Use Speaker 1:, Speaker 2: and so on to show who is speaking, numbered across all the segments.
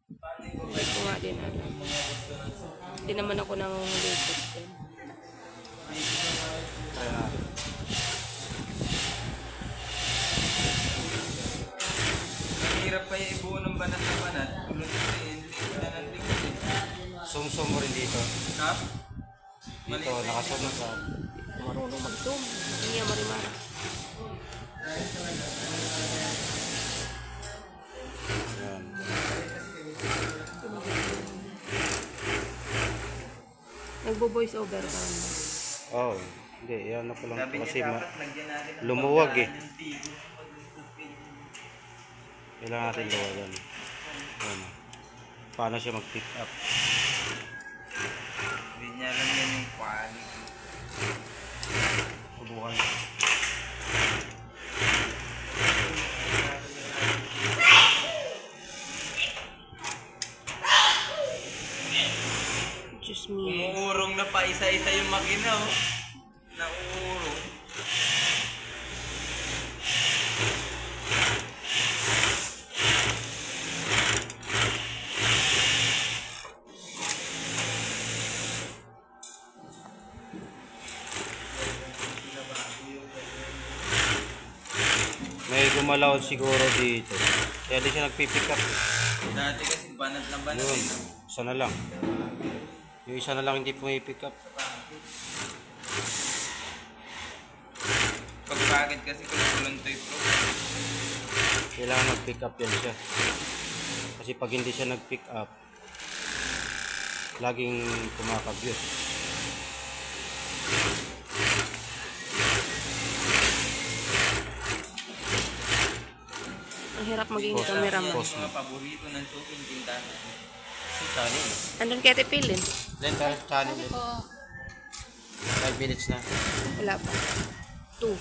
Speaker 1: Hindi ko nga din alam. Hindi naman ako nangungulikot din.
Speaker 2: Kaya,
Speaker 3: Mahirap pa yung ibuo ng banat na banat. Tulad sa hindi na natin.
Speaker 2: sum-sum mo rin dito.
Speaker 3: Ha?
Speaker 2: Dito, nakasunod ka.
Speaker 1: Marunong mag-zoom. Hindi niya marimara.
Speaker 2: Yan.
Speaker 1: Nagbo-voice over ka naman.
Speaker 2: Oh, hindi. Yan na ko lang.
Speaker 3: Sabi
Speaker 2: Kasi
Speaker 3: niya dapat lagyan natin ng
Speaker 2: lumuwag eh.
Speaker 3: pagkain ng tigo.
Speaker 2: Kailangan natin luwagan. Yan. Paano siya mag-pick up?
Speaker 3: Hindi niya alam yan yung quality.
Speaker 2: Subukan.
Speaker 1: Just me.
Speaker 3: Umuurong na pa isa-isa yung makina oh. Nauurong.
Speaker 2: May gumalaw siguro dito. Kaya di siya nagpipick up.
Speaker 3: Dati kasi banat na banat.
Speaker 2: Yun.
Speaker 3: Eh.
Speaker 2: Isa na lang. Yung isa na lang hindi pumipick up.
Speaker 3: Pag bakit kasi kulong toy pro.
Speaker 2: Kailangan mag-pick up yan siya. Kasi pag hindi siya nag-pick up, laging kumakabyos.
Speaker 1: Ang hirap maging
Speaker 2: Post.
Speaker 1: cameraman.
Speaker 2: Post.
Speaker 3: Mga paborito ng suking tindahan.
Speaker 2: Si channel.
Speaker 1: Andun kaya tipilin?
Speaker 2: Then, tayo sa channel. 5 minutes na.
Speaker 1: Wala pa. 2.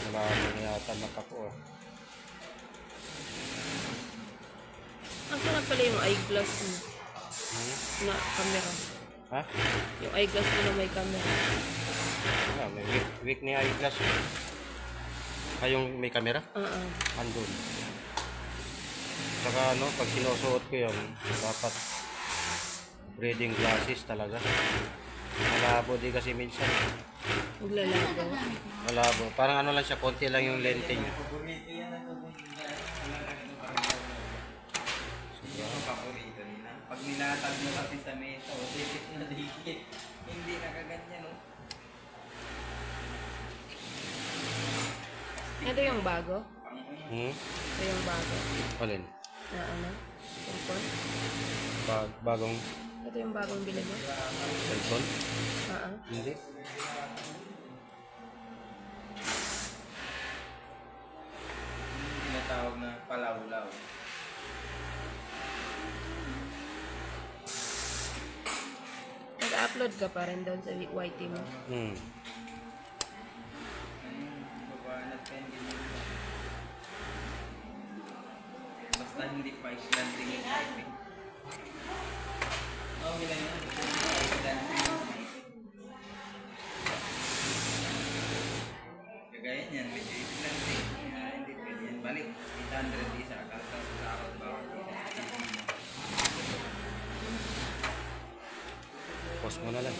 Speaker 2: Wala na yata makapo.
Speaker 1: Ang sarap pala yung eyeglass mo. Na camera.
Speaker 2: Ha?
Speaker 1: Yung eyeglass mo na may camera.
Speaker 2: Wala, may weak ni eyeglass. Yung may camera? Andun. Saka ano, pag sinusuot ko yun, dapat reading glasses talaga. Malabo di kasi minsan.
Speaker 1: Maglalabo.
Speaker 2: Malabo. Parang ano lang siya, konti lang yung lente niya.
Speaker 3: Paborito yan ang suking tindahan. Yung paborito nila. Pag nilatag mo kasi sa mesa, o dikit na dikit. Hindi nakaganyan no.
Speaker 1: Ito yung bago.
Speaker 2: Hmm?
Speaker 1: Ito yung bago.
Speaker 2: Alin?
Speaker 1: Na ano? Cellphone.
Speaker 2: Bagong
Speaker 1: Ito yung bagong bili mo.
Speaker 2: cellphone? Hindi.
Speaker 3: Tinatawag na palawlaw.
Speaker 1: Nag-upload ka pa rin doon sa YT mo.
Speaker 3: Babanat ka hindi mo. Basta hindi pa islanding yung typing. Okay lang yun. Islanding. Kagaya niyan, medyo islanding. Hindi pwede yan. Balik. 800 isa. Kalta sa akot bawat isa.
Speaker 2: Post mo na lang.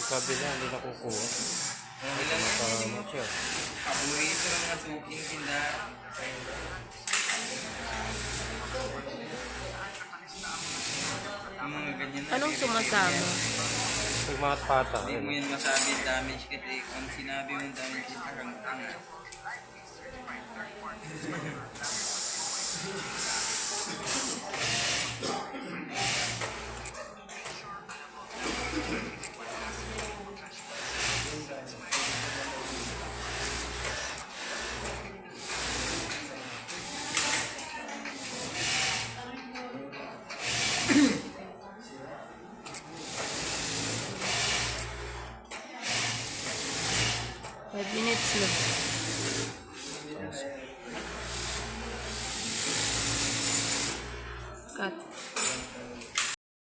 Speaker 2: Kabila, hindi nakukuha.
Speaker 3: Ilan na
Speaker 2: Para
Speaker 3: yun
Speaker 2: mo siya.
Speaker 3: paborito ng mga suking tindahan. Ang mga ganyan na.
Speaker 1: Anong sumasama?
Speaker 2: Pag mga pata,
Speaker 3: Hindi mo
Speaker 2: ayun.
Speaker 3: yan masabi damage kasi kung sinabi mo damage yung parang tanga.
Speaker 1: Five minutes na. Cut.